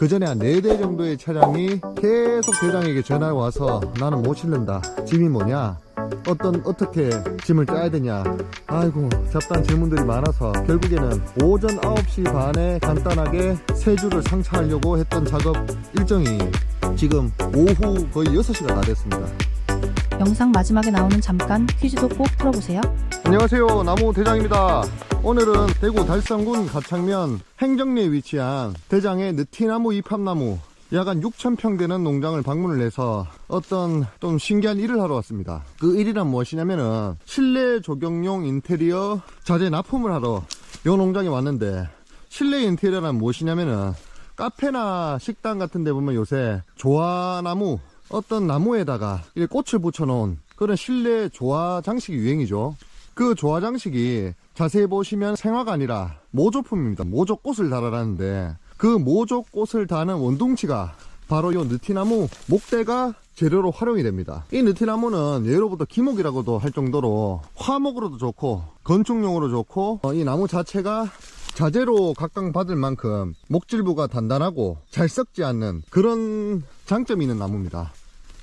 그 전에 한 4대 정도의 차량이 계속 대장에게 전화가 와서 나는 못 실른다. 짐이 뭐냐? 어떻게 짐을 짜야 되냐? 아이고, 잡다한 질문들이 많아서 결국에는 오전 9시 반에 간단하게 세 줄을 상차하려고 했던 작업 일정이 지금 오후 거의 6시가 다 됐습니다. 영상 마지막에 나오는 잠깐 퀴즈도 꼭 들어보세요. 안녕하세요, 나무 대장입니다. 오늘은 대구 달성군 가창면 행정리에 위치한 대장의 느티나무 이팝나무 약 한 6,000평 되는 농장을 방문을 해서 어떤 좀 신기한 일을 하러 왔습니다. 그 일이란 무엇이냐면은 실내 조경용 인테리어 자재 납품을 하러 이 농장에 왔는데, 실내 인테리어란 무엇이냐면은 카페나 식당 같은 데 보면 요새 조화나무, 어떤 나무에다가 꽃을 붙여놓은 그런 실내 조화 장식이 유행이죠. 그 조화 장식이 자세히 보시면 생화가 아니라 모조품입니다. 모조꽃을 달아라는데, 그 모조꽃을 다는 원둥치가 바로 이 느티나무 목대가 재료로 활용이 됩니다. 이 느티나무는 예로부터 기목이라고도 할 정도로 화목으로도 좋고 건축용으로 좋고, 이 나무 자체가 자재로 각광받을 만큼 목질부가 단단하고 잘 썩지 않는 그런 장점이 있는 나무입니다.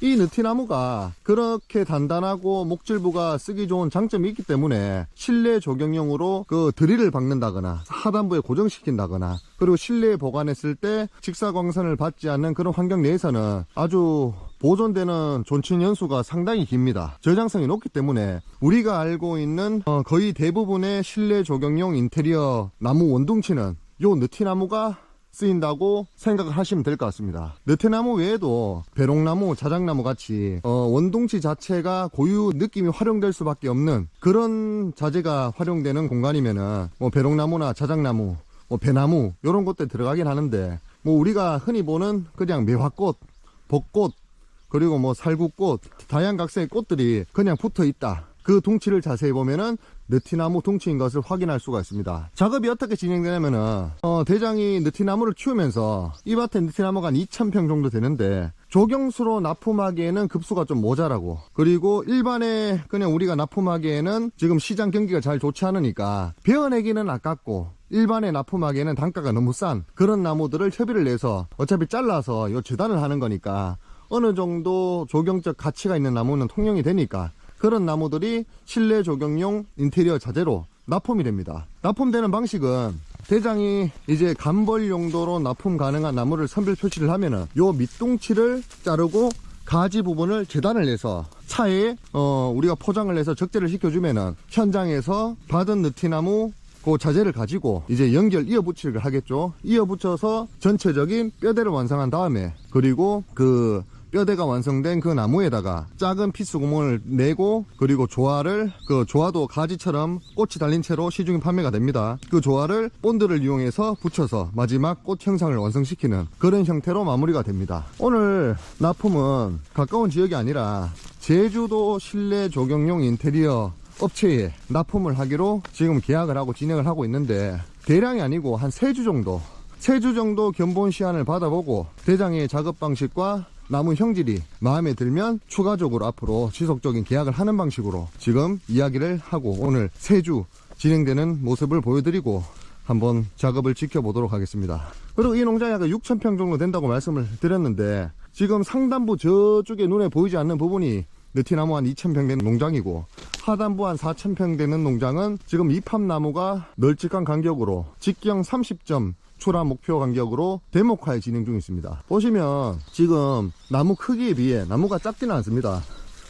이 느티나무가 그렇게 단단하고 목질부가 쓰기 좋은 장점이 있기 때문에 실내 조경용으로 그 드릴을 박는다거나 하단부에 고정시킨다거나, 그리고 실내에 보관했을 때 직사광선을 받지 않는 그런 환경 내에서는 아주 보존되는 존칭 연수가 상당히 깁니다. 저장성이 높기 때문에 우리가 알고 있는 거의 대부분의 실내 조경용 인테리어 나무 원둥치는 요 느티나무가 쓰인다고 생각을 하시면 될 것 같습니다. 느티나무 외에도 배롱나무, 자작나무 같이 원둥치 자체가 고유 느낌이 활용될 수밖에 없는 그런 자재가 활용되는 공간이면은 배롱나무나 자작나무, 배나무 이런 것들 들어가긴 하는데, 우리가 흔히 보는 그냥 매화꽃, 벚꽃, 그리고 살구꽃, 다양한 각색의 꽃들이 그냥 붙어 있다. 그 둥치를 자세히 보면은 느티나무 둥치인 것을 확인할 수가 있습니다. 작업이 어떻게 진행되냐면은 대장이 느티나무를 키우면서 이 밭에 느티나무가 한 2,000평 정도 되는데, 조경수로 납품하기에는 급수가 좀 모자라고, 그리고 일반에 그냥 우리가 납품하기에는 지금 시장 경기가 잘 좋지 않으니까 베어내기는 아깝고 일반에 납품하기에는 단가가 너무 싼 그런 나무들을 협의를 내서 어차피 잘라서 요 재단을 하는 거니까 어느 정도 조경적 가치가 있는 나무는 통용이 되니까 그런 나무들이 실내 조경용 인테리어 자재로 납품이 됩니다. 납품되는 방식은 대장이 이제 간벌 용도로 납품 가능한 나무를 선별 표시를 하면은 요 밑둥치를 자르고 가지 부분을 재단을 해서 차에 우리가 포장을 해서 적재를 시켜주면은 현장에서 받은 느티나무 그 자재를 가지고 이제 이어붙이를 하겠죠. 이어붙여서 전체적인 뼈대를 완성한 다음에, 그리고 그 뼈대가 완성된 그 나무에다가 작은 피스 구멍을 내고, 그리고 그 조화도 가지처럼 꽃이 달린 채로 시중에 판매가 됩니다. 그 조화를 본드를 이용해서 붙여서 마지막 꽃 형상을 완성시키는 그런 형태로 마무리가 됩니다. 오늘 납품은 가까운 지역이 아니라 제주도 실내 조경용 인테리어 업체에 납품을 하기로 지금 계약을 하고 진행을 하고 있는데, 대량이 아니고 한 3주 정도 견본 시안을 받아보고 대장의 작업 방식과 나무 형질이 마음에 들면 추가적으로 앞으로 지속적인 계약을 하는 방식으로 지금 이야기를 하고, 오늘 3주 진행되는 모습을 보여드리고 한번 작업을 지켜보도록 하겠습니다. 그리고 이 농장이 약 6,000평 정도 된다고 말씀을 드렸는데, 지금 상단부 저쪽에 눈에 보이지 않는 부분이 느티나무 한 2,000평 되는 농장이고, 하단부 한 4,000평 되는 농장은 지금 이팝나무가 널찍한 간격으로 직경 30점 출하 목표 간격으로 대목화에 진행 중에 있습니다. 보시면 지금 나무 크기에 비해 나무가 작지는 않습니다.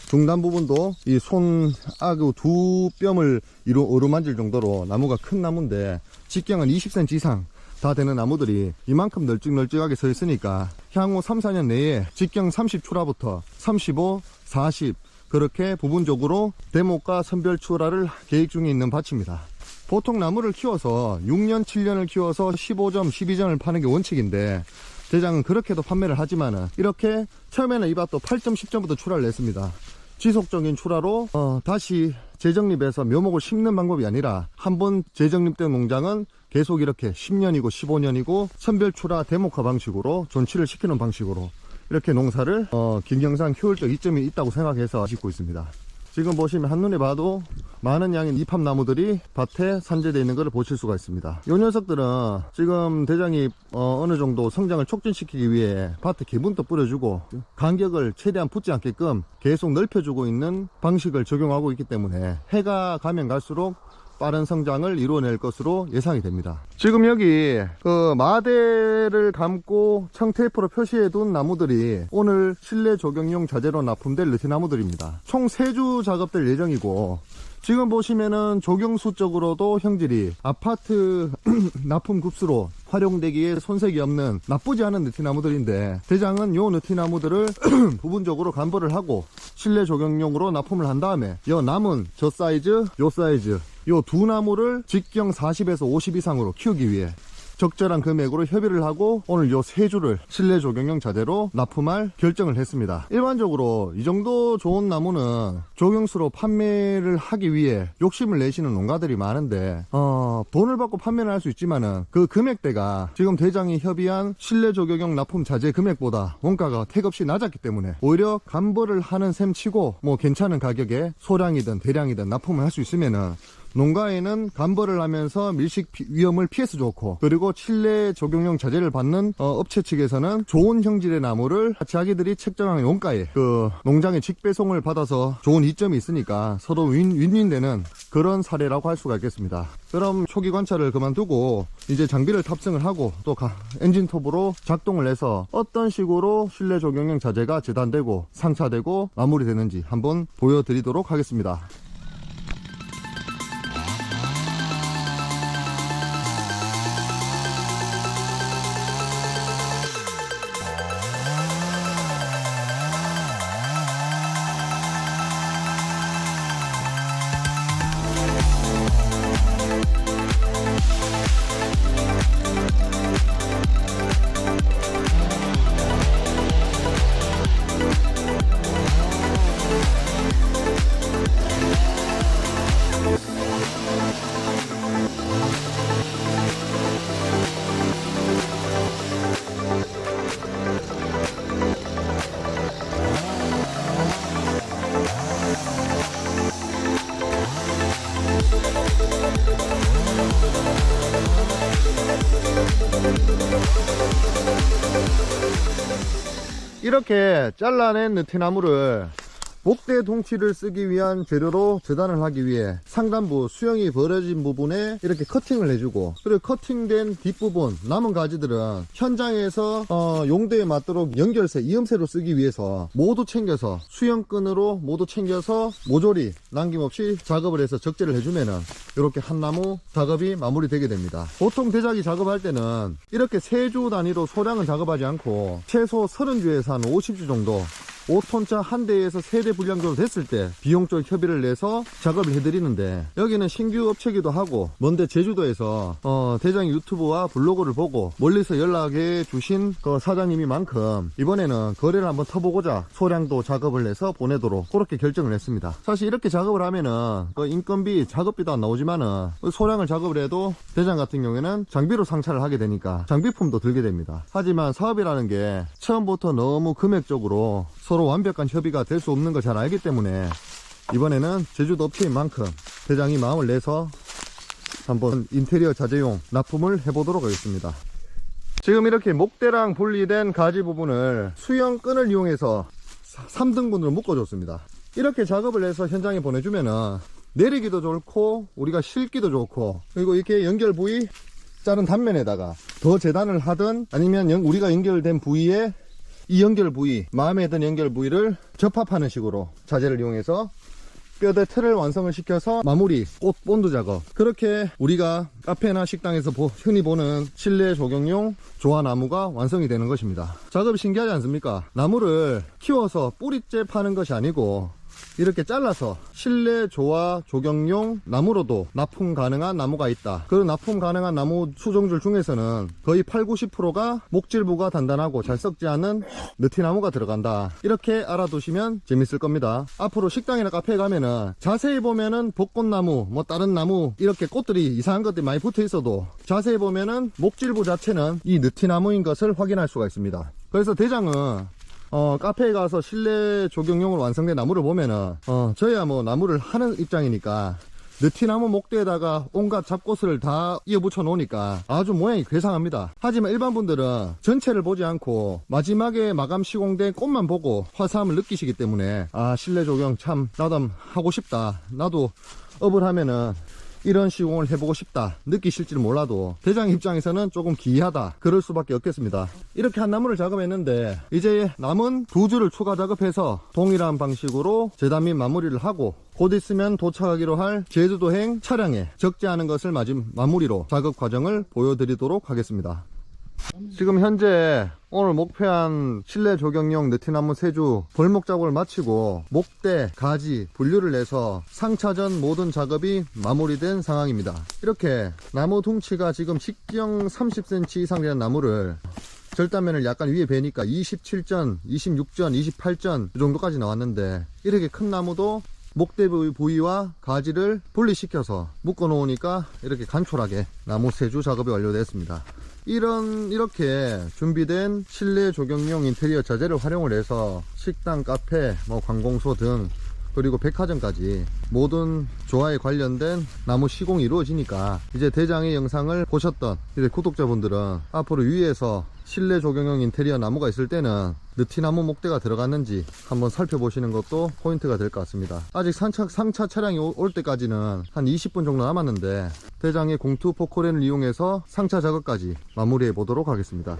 중단 부분도 이 손아구 2뼘을 어루만질 정도로 나무가 큰 나무인데, 직경은 20cm 이상 다 되는 나무들이 이만큼 널찍널찍하게 서 있으니까 향후 3, 4년 내에 직경 30 출하부터 35, 40 그렇게 부분적으로 대목과 선별 출하를 계획 중에 있는 밭입니다. 보통 나무를 키워서 6년, 7년을 키워서 15점, 12점을 파는 게 원칙인데, 대장은 그렇게도 판매를 하지만은 이렇게 처음에는 이 밭도 8점, 10점부터 출하를 냈습니다. 지속적인 출하로 다시 재정립해서 묘목을 심는 방법이 아니라, 한번 재정립된 농장은 계속 이렇게 10년이고 15년이고 선별 출하 대목화 방식으로 존치를 시키는 방식으로 이렇게 농사를 경영상 효율적 이점이 있다고 생각해서 짓고 있습니다. 지금 보시면 한눈에 봐도 많은 양의 이팝나무들이 밭에 산재되어 있는 것을 보실 수가 있습니다. 이 녀석들은 지금 대장이 어느 정도 성장을 촉진시키기 위해 밭에 개분도 뿌려주고 간격을 최대한 붙지 않게끔 계속 넓혀주고 있는 방식을 적용하고 있기 때문에 해가 가면 갈수록 빠른 성장을 이루어낼 것으로 예상이 됩니다. 지금 여기 그 마대를 감고 청테이프로 표시해둔 나무들이 오늘 실내 조경용 자재로 납품될 느티나무들입니다. 총 3주 작업될 예정이고, 지금 보시면은 조경수 쪽으로도 형질이 아파트 납품 급수로 활용되기에 손색이 없는 나쁘지 않은 느티나무들인데, 대장은 요 느티나무들을 부분적으로 간벌을 하고 실내 조경용으로 납품을 한 다음에 요 남은 저 사이즈, 요 사이즈, 요 두 나무를 직경 40에서 50 이상으로 키우기 위해 적절한 금액으로 협의를 하고 오늘 요 3주를 실내 조경용 자재로 납품할 결정을 했습니다. 일반적으로 이 정도 좋은 나무는 조경수로 판매를 하기 위해 욕심을 내시는 농가들이 많은데 돈을 받고 판매를 할 수 있지만은 그 금액대가 지금 대장이 협의한 실내 조경용 납품 자재 금액보다 원가가 택없이 낮았기 때문에 오히려 간벌을 하는 셈 치고 뭐 괜찮은 가격에 소량이든 대량이든 납품을 할 수 있으면은 농가에는 간벌을 하면서 밀식 위험을 피해서 좋고, 그리고 실내 조경용 자재를 받는 업체 측에서는 좋은 형질의 나무를 자기들이 책정한 원가에 그 농장의 직배송을 받아서 좋은 이점이 있으니까 서로 윈윈되는 그런 사례라고 할 수가 있겠습니다. 그럼 초기 관찰을 그만두고 이제 장비를 탑승을 하고 또 엔진톱으로 작동을 해서 어떤 식으로 실내 조경용 자재가 재단되고 상차되고 마무리되는지 한번 보여드리도록 하겠습니다. 이렇게 잘라낸 느티나무를 목대 둥치를 쓰기 위한 재료로 재단을 하기 위해 상단부 수영이 벌어진 부분에 이렇게 커팅을 해주고, 그리고 커팅된 뒷부분 남은 가지들은 현장에서 용도에 맞도록 연결세, 이음새로 쓰기 위해서 모두 챙겨서 수영끈으로 모두 챙겨서 모조리 남김없이 작업을 해서 적재를 해주면은 이렇게 한 나무 작업이 마무리되게 됩니다. 보통 대작이 작업할 때는 이렇게 3주 단위로 소량은 작업하지 않고 최소 30주에서 한 50주 정도 5톤차 한 대에서 3대 분량 정도 됐을 때 비용적 협의를 내서 작업을 해드리는데, 여기는 신규 업체기도 하고 먼데 제주도에서 대장이 유튜브와 블로그를 보고 멀리서 연락해 주신 그 사장님이 만큼 이번에는 거래를 한번 터보고자 소량도 작업을 해서 보내도록 그렇게 결정을 했습니다. 사실 이렇게 작업을 하면은 그 인건비, 작업비도 안 나오지만은 소량을 작업을 해도 대장 같은 경우에는 장비로 상차를 하게 되니까 장비품도 들게 됩니다. 하지만 사업이라는 게 처음부터 너무 금액적으로 서로 완벽한 협의가 될 수 없는 걸 잘 알기 때문에 이번에는 제주도 업체인 만큼 대장이 마음을 내서 한번 인테리어 자재용 납품을 해보도록 하겠습니다. 지금 이렇게 목대랑 분리된 가지 부분을 수영끈을 이용해서 3등분으로 묶어줬습니다. 이렇게 작업을 해서 현장에 보내주면은 내리기도 좋고 우리가 실기도 좋고, 그리고 이렇게 연결 부위 자른 단면에다가 더 재단을 하든 아니면 우리가 연결된 부위에 이 연결 부위, 마음에 든 연결 부위를 접합하는 식으로 자재를 이용해서 뼈대 틀을 완성을 시켜서 마무리, 꽃 본드 작업, 그렇게 우리가 카페나 식당에서 흔히 보는 실내 조경용 조화나무가 완성이 되는 것입니다. 작업이 신기하지 않습니까? 나무를 키워서 뿌리째 파는 것이 아니고 이렇게 잘라서 실내 조화 조경용 나무로도 납품 가능한 나무가 있다. 그 납품 가능한 나무 수종줄 중에서는 거의 80~90%가 목질부가 단단하고 잘 썩지 않은 느티나무가 들어간다. 이렇게 알아두시면 재밌을 겁니다. 앞으로 식당이나 카페에 가면은 자세히 보면은 벚꽃나무, 뭐 다른 나무 이렇게 꽃들이 이상한 것들이 많이 붙어 있어도 자세히 보면은 목질부 자체는 이 느티나무인 것을 확인할 수가 있습니다. 그래서 대장은 카페에 가서 실내 조경용으로 완성된 나무를 보면은 저희야 뭐 나무를 하는 입장이니까 느티나무 목대에다가 온갖 잡꽃을 다 이어붙여 놓으니까 아주 모양이 괴상합니다. 하지만 일반 분들은 전체를 보지 않고 마지막에 마감 시공된 꽃만 보고 화사함을 느끼시기 때문에 아, 실내 조경 참 나도 하고 싶다, 나도 업을 하면은 이런 시공을 해보고 싶다 느끼실지는 몰라도 대장 입장에서는 조금 기이하다 그럴 수밖에 없겠습니다. 이렇게 한 나무를 작업했는데 이제 남은 두 줄을 추가 작업해서 동일한 방식으로 재단 및 마무리를 하고 곧 있으면 도착하기로 할 제주도행 차량에 적지 않은 것을 마무리로 작업 과정을 보여드리도록 하겠습니다. 지금 현재 오늘 목표한 실내 조경용 느티나무 3주 벌목 작업을 마치고 목대, 가지, 분류를 내서 상차전 모든 작업이 마무리된 상황입니다. 이렇게 나무 둥치가 지금 직경 30cm 이상 되는 나무를 절단면을 약간 위에 베니까 27전, 26전, 28전 이 정도까지 나왔는데 이렇게 큰 나무도 목대 부위와 가지를 분리시켜서 묶어 놓으니까 이렇게 간촐하게 나무 3주 작업이 완료됐습니다. 이렇게 준비된 실내 조경용 인테리어 자재를 활용을 해서 식당, 카페, 관공서 등 그리고 백화점까지 모든 조화에 관련된 나무 시공이 이루어지니까 이제 대장의 영상을 보셨던 이제 구독자분들은 앞으로 위에서 실내 조경용 인테리어 나무가 있을 때는 느티나무 목대가 들어갔는지 한번 살펴보시는 것도 포인트가 될 것 같습니다. 아직 상차 차량이 올 때까지는 한 20분 정도 남았는데 대장의 공투 포크렌을 이용해서 상차 작업까지 마무리해 보도록 하겠습니다.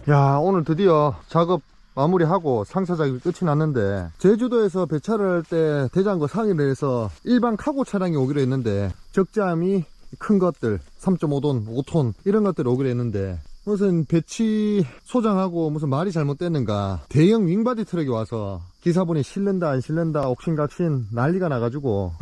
야, 오늘 드디어 작업 마무리하고 상차 작업이 끝이 났는데 제주도에서 배차를 할 때 대장거 상의를 해서 일반 카고 차량이 오기로 했는데 적재함이 큰 것들 3.5톤, 5톤 이런 것들이 오기로 했는데 무슨 배치 소장하고 무슨 말이 잘못됐는가 대형 윙바디 트럭이 와서 기사분이 실른다 안 실른다 옥신각신 난리가 나가지고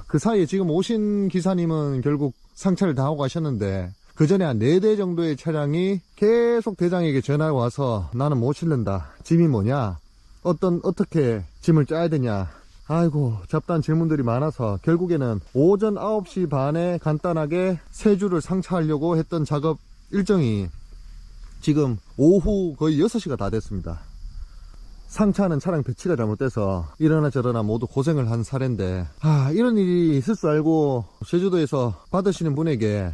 그 사이에 지금 오신 기사님은 결국 상차를 다 하고 가셨는데 그 전에 한 4대 정도의 차량이 계속 대장에게 전화가 와서 나는 못 실른다. 짐이 뭐냐? 어떻게 짐을 짜야 되냐? 아이고, 잡다한 질문들이 많아서 결국에는 오전 9시 반에 간단하게 3주를 상차하려고 했던 작업 일정이 지금 오후 거의 6시가 다 됐습니다. 상차하는 차량 배치가 잘못돼서 이러나 저러나 모두 고생을 한 사례인데 이런 일이 있을 줄 알고 제주도에서 받으시는 분에게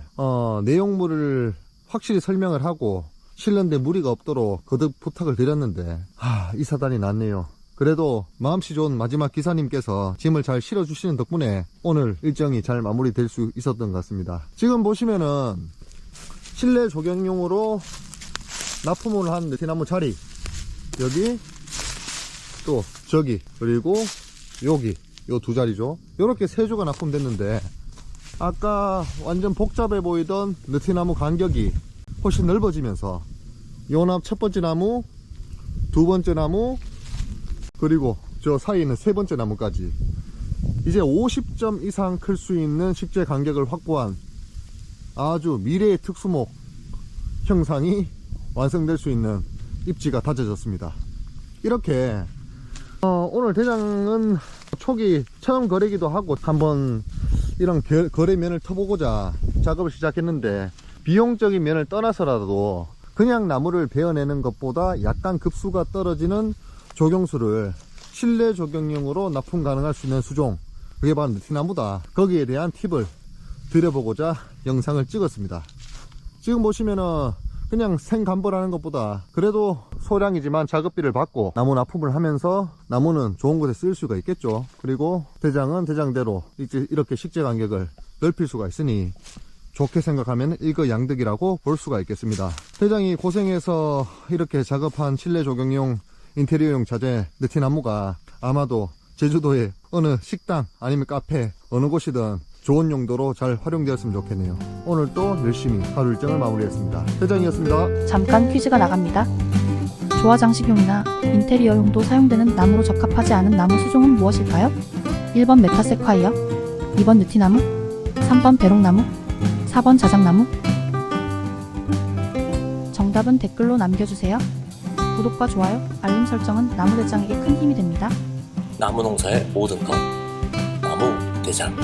내용물을 확실히 설명을 하고 실는데 무리가 없도록 거듭 부탁을 드렸는데 이 사단이 났네요. 그래도 마음씨 좋은 마지막 기사님께서 짐을 잘 실어주시는 덕분에 오늘 일정이 잘 마무리될 수 있었던 것 같습니다. 지금 보시면은 실내 조경용으로 납품을 한 느티나무 자리 여기 또 저기 그리고 여기 요 2자리죠. 요렇게 3주가 납품됐는데 아까 완전 복잡해 보이던 느티나무 간격이 훨씬 넓어지면서 요 첫 번째 나무, 2번째 나무 그리고 저 사이에 있는 3번째 나무까지 이제 50점 이상 클 수 있는 식재 간격을 확보한 아주 미래의 특수목 형상이 완성될 수 있는 입지가 다져졌습니다. 이렇게 오늘 대장은 초기 처음 거래기도 하고 한번 이런 거래면을 터보고자 작업을 시작했는데, 비용적인 면을 떠나서라도 그냥 나무를 베어내는 것보다 약간 급수가 떨어지는 조경수를 실내 조경용으로 납품 가능할 수 있는 수종, 그게 바로 느티나무다. 거기에 대한 팁을 드려보고자 영상을 찍었습니다. 지금 보시면은 그냥 생감벌하는 것보다 그래도 소량이지만 작업비를 받고 나무 납품을 하면서 나무는 좋은 곳에 쓸 수가 있겠죠. 그리고 대장은 대장대로 이렇게 식재 간격을 넓힐 수가 있으니 좋게 생각하면 일거양득이라고 볼 수가 있겠습니다. 대장이 고생해서 이렇게 작업한 실내 조경용 인테리어용 자재 느티나무가 아마도 제주도의 어느 식당 아니면 카페 어느 곳이든 좋은 용도로 잘 활용되었으면 좋겠네요. 오늘 또 열심히 하루 일정을 마무리했습니다. 대장이었습니다. 잠깐 퀴즈가 나갑니다. 조화 장식용이나 인테리어용도 사용되는 나무로 적합하지 않은 나무 수종은 무엇일까요? 1번 메타세콰이어, 2번 느티나무, 3번 배롱나무, 4번 자작나무. 정답은 댓글로 남겨주세요. 구독과 좋아요, 알림 설정은 나무대장에게 큰 힘이 됩니다. 나무 농사의 모든 것 나무 대장.